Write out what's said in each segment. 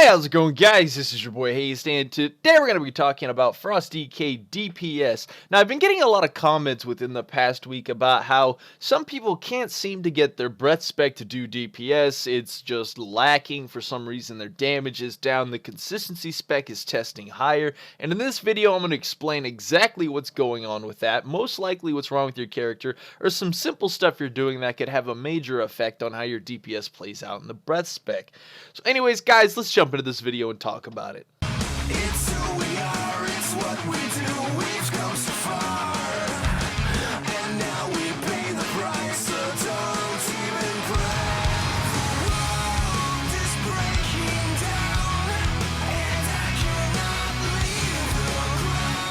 Hey, how's it going, guys? This is your boy Hazzed, and today we're going to be talking about Frost DK DPS. Now, I've been getting a lot of comments within the past week about how some people can't seem to get their breath spec to do DPS. It's just lacking for some reason. Their damage is down, the consistency spec is testing higher, and in this video, I'm going to explain exactly what's going on with that, most likely what's wrong with your character, or some simple stuff you're doing that could have a major effect on how your DPS plays out in the breath spec. So anyways, guys, let's jump into this video and talk about it. It's who we are, it's what we do, we've come so far, and now we pay the price, so don't even cry. The world is breaking down, and I cannot leave the ground.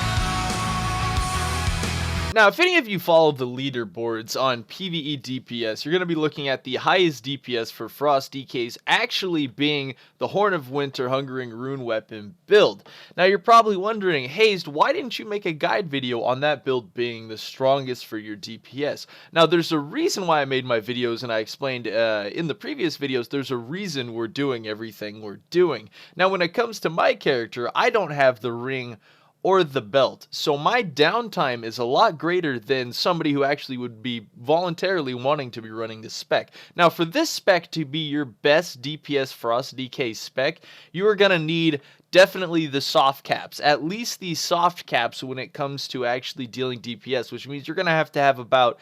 Now, if any of you follow the leaderboards on PvE DPS, you're going to be looking at the highest DPS for Frost DKs actually being the Horn of Winter Hungering Rune Weapon build. Now, you're probably wondering, Hazzed, why didn't you make a guide video on that build being the strongest for your DPS? Now, there's a reason why I made my videos, and I explained in the previous videos, there's a reason we're doing everything we're doing. Now, when it comes to my character, I don't have the ring or the belt, so my downtime is a lot greater than somebody who actually would be voluntarily wanting to be running this spec. Now, for this spec to be your best DPS Frost DK spec, you are going to need definitely the soft caps, at least the soft caps when it comes to actually dealing DPS, which means you're going to have about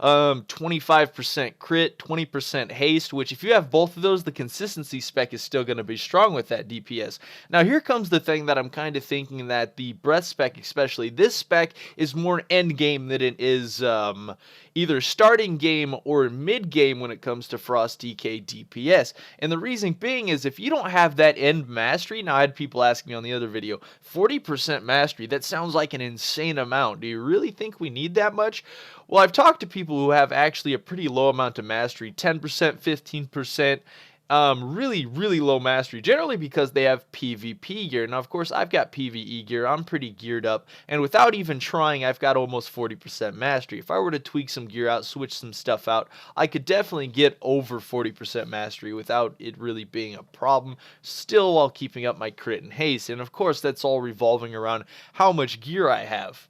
25% crit, 20% haste, which if you have both of those, the consistency spec is still going to be strong with that DPS. Now, here comes the thing that I'm kind of thinking that the breath spec, especially this spec, is more end game than it is either starting game or mid game when it comes to Frost DK DPS. And the reason being is if you don't have that end mastery, now I had people ask me on the other video, 40% mastery, that sounds like an insane amount. Do you really think we need that much? Well, I've talked to people who have actually a pretty low amount of mastery, 10%, 15%, really low mastery, generally because they have PvP gear. Now, of course, I've got PvE gear. I'm pretty geared up, and without even trying, I've got almost 40% mastery. If I were to tweak some gear out, switch some stuff out, I could definitely get over 40% mastery without it really being a problem, still while keeping up my crit and haste. And of course, that's all revolving around how much gear I have.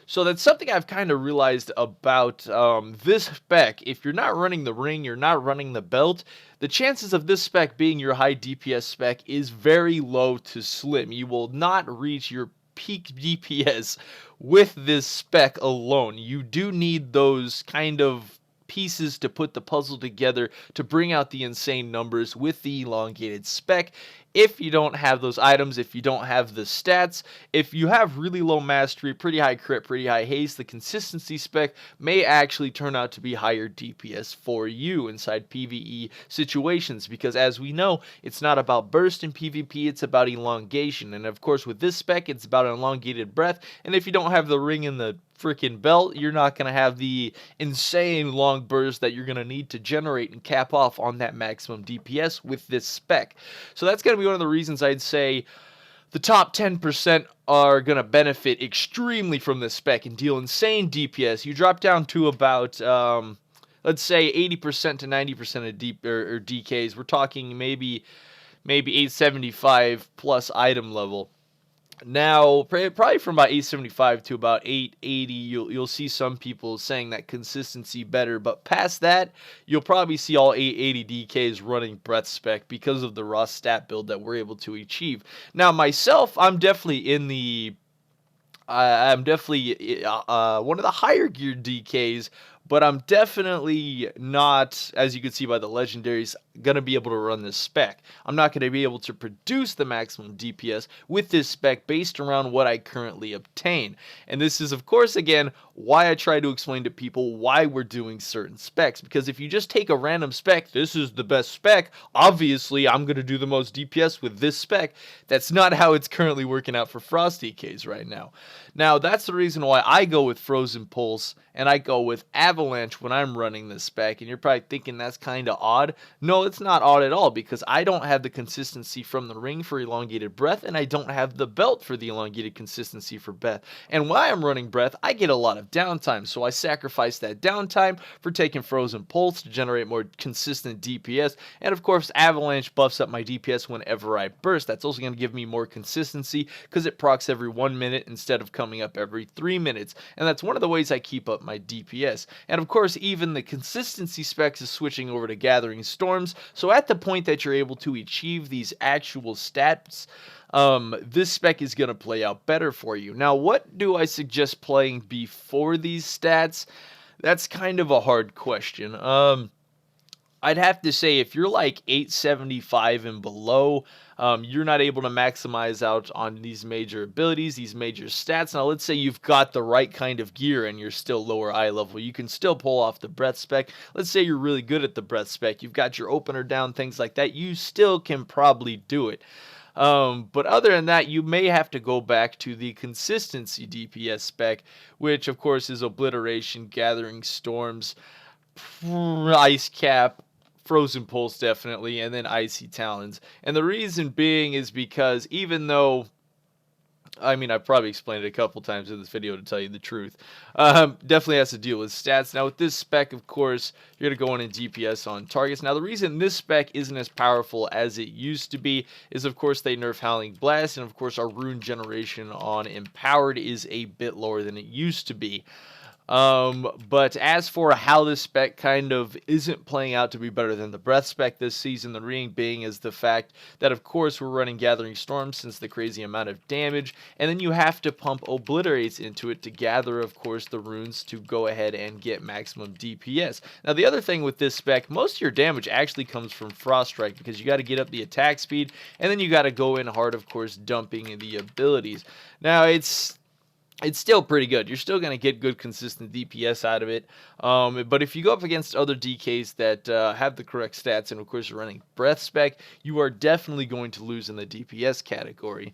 So that's something I've kind of realized about this spec. If you're not running the ring, you're not running the belt, the chances of this spec being your high DPS spec is very low to slim. You will not reach your peak DPS with this spec alone. You do need those kind of pieces to put the puzzle together to bring out the insane numbers with the elongated spec. If you don't have those items, if you don't have the stats, if you have really low mastery, pretty high crit, pretty high haste, the consistency spec may actually turn out to be higher DPS for you inside PvE situations, because as we know, it's not about burst in PvP, it's about elongation. And of course, with this spec, it's about an elongated breath, and if you don't have the ring and the freaking belt, you're not going to have the insane long burst that you're going to need to generate and cap off on that maximum DPS with this spec. So that's going to be one of the reasons I'd say the top 10% are going to benefit extremely from this spec and deal insane DPS. You drop down to about let's say 80% to 90% of DKs. We're talking maybe 875 plus item level. Now, probably from about 875 to about 880, you'll see some people saying that consistency better, but past that, you'll probably see all 880 DKs running breath spec because of the raw stat build that we're able to achieve. Now, myself, I'm definitely in the I'm definitely one of the higher geared DKs, but I'm definitely not, as you can see by the legendaries, going to be able to run this spec. I'm not going to be able to produce the maximum DPS with this spec based around what I currently obtain. And this is, of course, again, why I try to explain to people why we're doing certain specs. Because if you just take a random spec, this is the best spec, obviously I'm going to do the most DPS with this spec. That's not how it's currently working out for Frost DKs right now. Now, that's the reason why I go with Frozen Pulse and I go with Avalanche Avalanche when I'm running this spec, and you're probably thinking that's kind of odd. No, it's not odd at all, because I don't have the consistency from the ring for elongated breath, and I don't have the belt for the elongated consistency for breath. And while I'm running breath, I get a lot of downtime, so I sacrifice that downtime for taking Frozen Pulse to generate more consistent DPS. And of course, Avalanche buffs up my DPS whenever I burst. That's also going to give me more consistency because it procs every 1 minute instead of coming up every 3 minutes. And that's one of the ways I keep up my DPS. And of course, even the consistency specs is switching over to Gathering Storms. So at the point that you're able to achieve these actual stats, this spec is going to play out better for you. Now, what do I suggest playing before these stats? That's kind of a hard question. I'd have to say if you're like 875 and below, you're not able to maximize out on these major abilities, these major stats. Now, let's say you've got the right kind of gear and you're still lower eye level. You can still pull off the breath spec. Let's say you're really good at the breath spec. You've got your opener down, things like that. You still can probably do it. But other than that, you may have to go back to the consistency DPS spec, which of course is Obliteration, Gathering Storms, Ice Cap, Frozen Pulse definitely, and then Icy Talons. And the reason being is because even though, I mean, I've probably explained it a couple times in this video to tell you the truth, definitely has to deal with stats. Now with this spec, of course, you're going to go in and DPS on targets. Now the reason this spec isn't as powerful as it used to be is, of course, they nerf Howling Blast, and of course our rune generation on Empowered is a bit lower than it used to be. But as for how this spec kind of isn't playing out to be better than the breath spec this season, the reason being is the fact that, of course, we're running Gathering Storm since the crazy amount of damage, and then you have to pump Obliterates into it to gather, of course, the runes to go ahead and get maximum DPS. Now, the other thing with this spec, most of your damage actually comes from Frost Strike because you got to get up the attack speed, and then you got to go in hard, of course, dumping the abilities. Now, it's still pretty good. You're still going to get good consistent DPS out of it. But if you go up against other DKs that have the correct stats and of course you're running breath spec, you are definitely going to lose in the DPS category.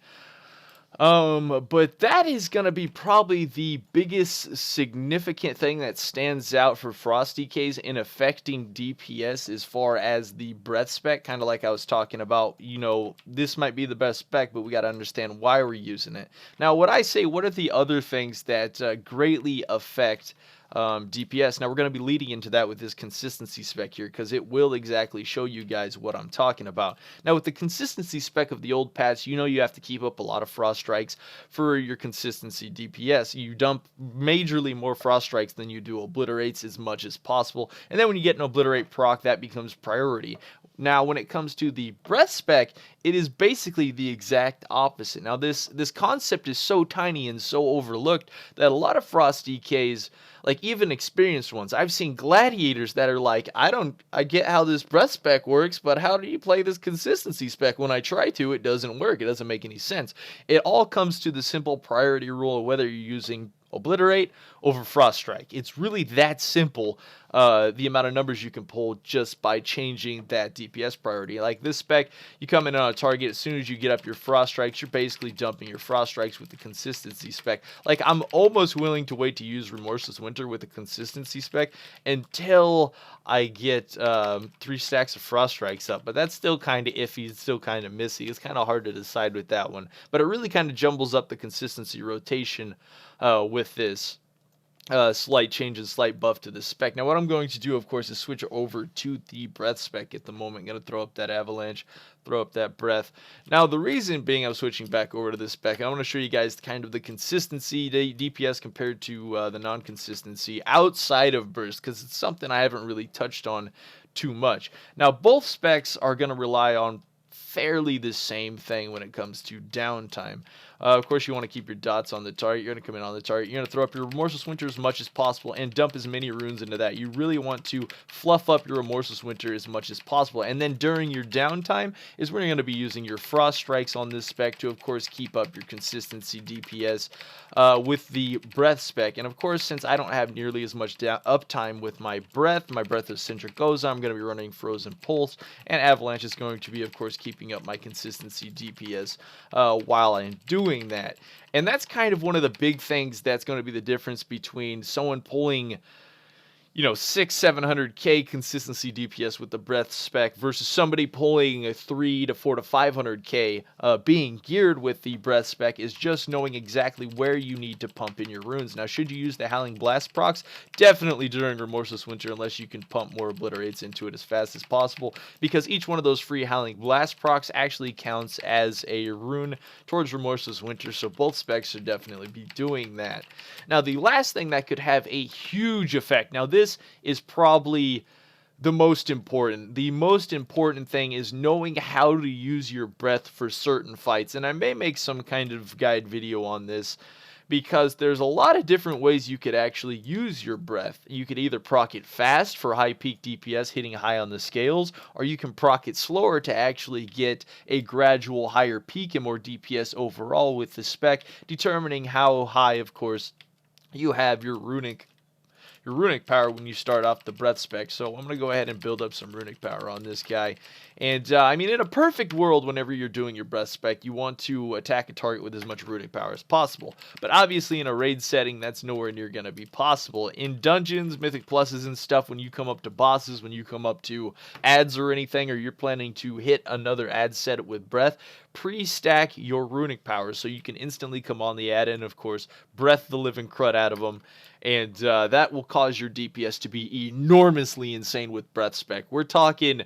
But that is going to be probably the biggest significant thing that stands out for Frost DKs in affecting DPS as far as the breath spec, kind of like I was talking about. You know, this might be the best spec, but we got to understand why we're using it. Now, what are the other things that greatly affect DPS? Now we're going to be leading into that with this consistency spec here because it will exactly show you guys what I'm talking about. Now with the consistency spec of the old patch, you know you have to keep up a lot of Frost Strikes for your consistency DPS. You dump majorly more Frost Strikes than you do Obliterates as much as possible, and then when you get an Obliterate proc, that becomes priority. Now, when it comes to the breath spec, it is basically the exact opposite. Now, this concept is so tiny and so overlooked that a lot of Frost DKs, like even experienced ones, I've seen gladiators that are like, I get how this breath spec works, but how do you play this consistency spec? When I try to, it doesn't work. It doesn't make any sense. It all comes to the simple priority rule of whether you're using Obliterate over Frost Strike. It's really that simple, the amount of numbers you can pull just by changing that DPS priority. Like this spec, you come in on a target, as soon as you get up your Frost Strikes, you're basically dumping your Frost Strikes with the consistency spec. Like, I'm almost willing to wait to use Remorseless Winter with the consistency spec until I get 3 stacks of Frost Strikes up, but that's still kind of iffy. It's still kind of missy. It's kind of hard to decide with that one, but it really kind of jumbles up the consistency rotation with this slight changes, slight buff to the spec. Now what I'm going to do, of course, is switch over to the breath spec at the moment. I'm going to throw up that avalanche, throw up that breath. Now the reason being I'm switching back over to this spec, I want to show you guys kind of the consistency DPS compared to the non-consistency outside of burst, because it's something I haven't really touched on too much. Now both specs are going to rely on fairly the same thing when it comes to downtime. Of course, you want to keep your dots on the target. You're going to come in on the target. You're going to throw up your Remorseless Winter as much as possible and dump as many runes into that. You really want to fluff up your Remorseless Winter as much as possible. And then during your downtime is where you're going to be using your Frost Strikes on this spec to, of course, keep up your consistency DPS with the breath spec. And, of course, since I don't have nearly as much uptime with my breath of Centric Goza, I'm going to be running Frozen Pulse. And Avalanche is going to be, of course, keeping up my consistency DPS while I'm doing that. And that's kind of one of the big things that's going to be the difference between someone pulling, 700k consistency DPS with the breath spec versus somebody pulling a 3 to 4 to 500k being geared with the breath spec is just knowing exactly where you need to pump in your runes. Now, should you use the Howling Blast procs? Definitely during Remorseless Winter, unless you can pump more obliterates into it as fast as possible, because each one of those free Howling Blast procs actually counts as a rune towards Remorseless Winter, so both specs should definitely be doing that. Now, the last thing that could have a huge effect, now this is probably the most important. The most important thing is knowing how to use your breath for certain fights. And I may make some kind of guide video on this because there's a lot of different ways you could actually use your breath. You could either proc it fast for high peak DPS hitting high on the scales, or you can proc it slower to actually get a gradual higher peak and more DPS overall with the spec, determining how high, of course, you have your runic power when you start off the breath spec. So I'm going to go ahead and build up some runic power on this guy. And I mean, in a perfect world, whenever you're doing your breath spec, you want to attack a target with as much runic power as possible. But obviously in a raid setting, that's nowhere near going to be possible. In dungeons, mythic pluses and stuff, when you come up to bosses, when you come up to ads or anything, or you're planning to hit another ad set with breath, pre-stack your runic power so you can instantly come on the ad and, of course, breath the living crud out of them. And that will cause your DPS to be enormously insane with breath spec. We're talking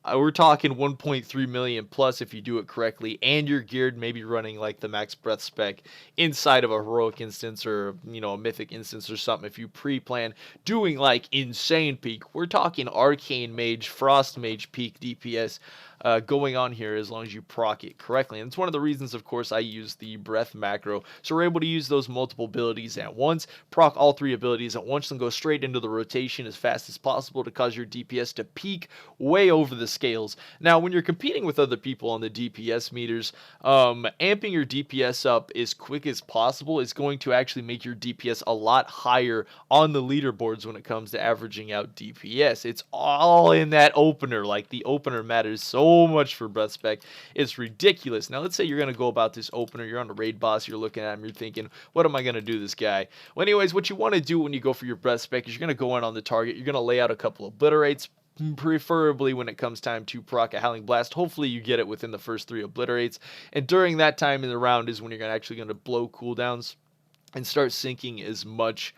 1.3 million plus if you do it correctly, and you're geared maybe running like the max breath spec inside of a heroic instance or a mythic instance or something. If you pre-plan doing like insane peak, we're talking arcane mage, frost mage peak DPS going on here as long as you proc it correctly. And it's one of the reasons, of course, I use the breath macro. So we're able to use those multiple abilities at once, proc all three abilities at once, and go straight into the rotation as fast as possible to cause your DPS to peak way over the scales. Now, when you're competing with other people on the DPS meters, amping your DPS up as quick as possible is going to actually make your DPS a lot higher on the leaderboards when it comes to averaging out DPS. It's all in that opener. Like, the opener matters so much for breath spec. It's ridiculous. Now, let's say you're going to go about this opener. You're on a raid boss. You're looking at him. You're thinking, what am I going to do this guy? Well, anyways, what you want to do when you go for your breath spec is you're going to go in on the target. You're going to lay out a couple of obliterates, preferably when it comes time to proc a Howling Blast. Hopefully you get it within the first 3 obliterates, and during that time in the round is when you're actually going to blow cooldowns and start sinking as much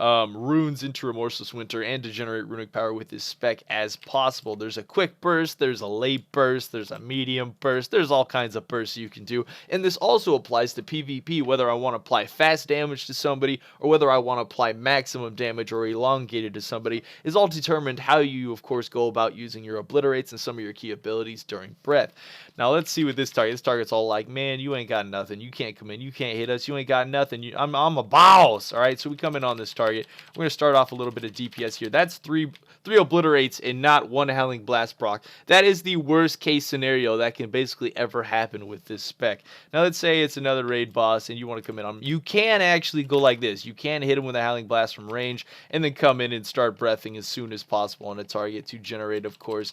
runes into Remorseless Winter and to generate runic power with this spec as possible. There's a quick burst, there's a late burst, there's a medium burst, there's all kinds of bursts you can do. And this also applies to PvP, whether I want to apply fast damage to somebody or whether I want to apply maximum damage or elongated to somebody is all determined how you, of course, go about using your obliterates and some of your key abilities during breath. Now let's see with this target. This target's all like, man, you ain't got nothing. You can't come in. You can't hit us. You ain't got nothing. I'm a boss. All right, so we come in on this target. We're going to start off a little bit of DPS here. That's three obliterates and not one Howling Blast proc. That is the worst case scenario that can basically ever happen with this spec. Now let's say it's another raid boss and you want to come in on him. You can actually go like this. You can hit him with a Howling Blast from range and then come in and start breathing as soon as possible on a target to generate, of course,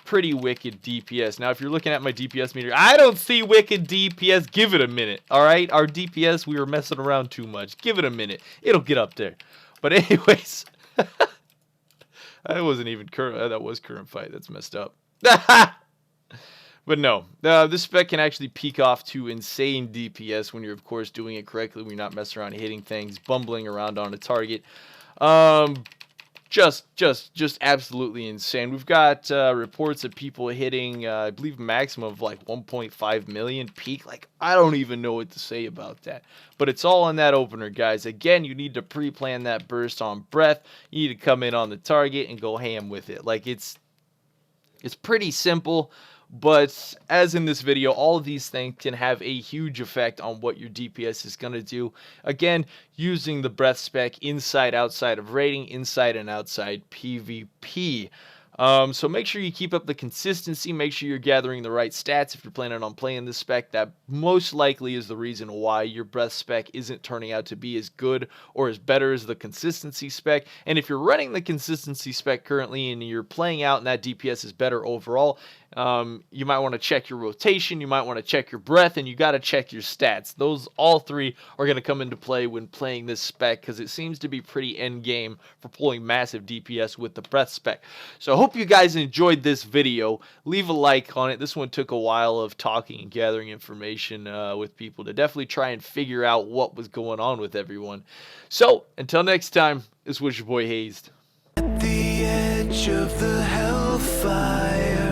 pretty wicked DPS. Now, if you're looking at my DPS meter, I don't see wicked DPS. Give it a minute, all right? Our DPS, we were messing around too much. Give it a minute. It'll get up there. But anyways, that wasn't even current. That was current fight. That's messed up. But no, this spec can actually peak off to insane DPS when you're, of course, doing it correctly. When you're not messing around hitting things, bumbling around on a target. Just absolutely insane. We've got reports of people hitting, I believe, maximum of like 1.5 million peak. Like, I don't even know what to say about that. But it's all in that opener, guys. Again, you need to pre-plan that burst on breath. You need to come in on the target and go ham with it. Like, it's pretty simple. But as in this video, all of these things can have a huge effect on what your DPS is going to do. Again, using the breath spec inside, outside of raiding, inside and outside PvP. So make sure you keep up the consistency. Make sure you're gathering the right stats if you're planning on playing this spec. That most likely is the reason why your breath spec isn't turning out to be as good or as better as the consistency spec. And if you're running the consistency spec currently and you're playing out and that DPS is better overall, you might want to check your rotation, you might want to check your breath, and you got to check your stats. Those all three are going to come into play when playing this spec, because it seems to be pretty end game for pulling massive DPS with the breath spec. So I hope you guys enjoyed this video. Leave a like on it. This one took a while of talking and gathering information with people to definitely try and figure out what was going on with everyone. So until next time, this was your boy Hazzed. The edge of the hellfire.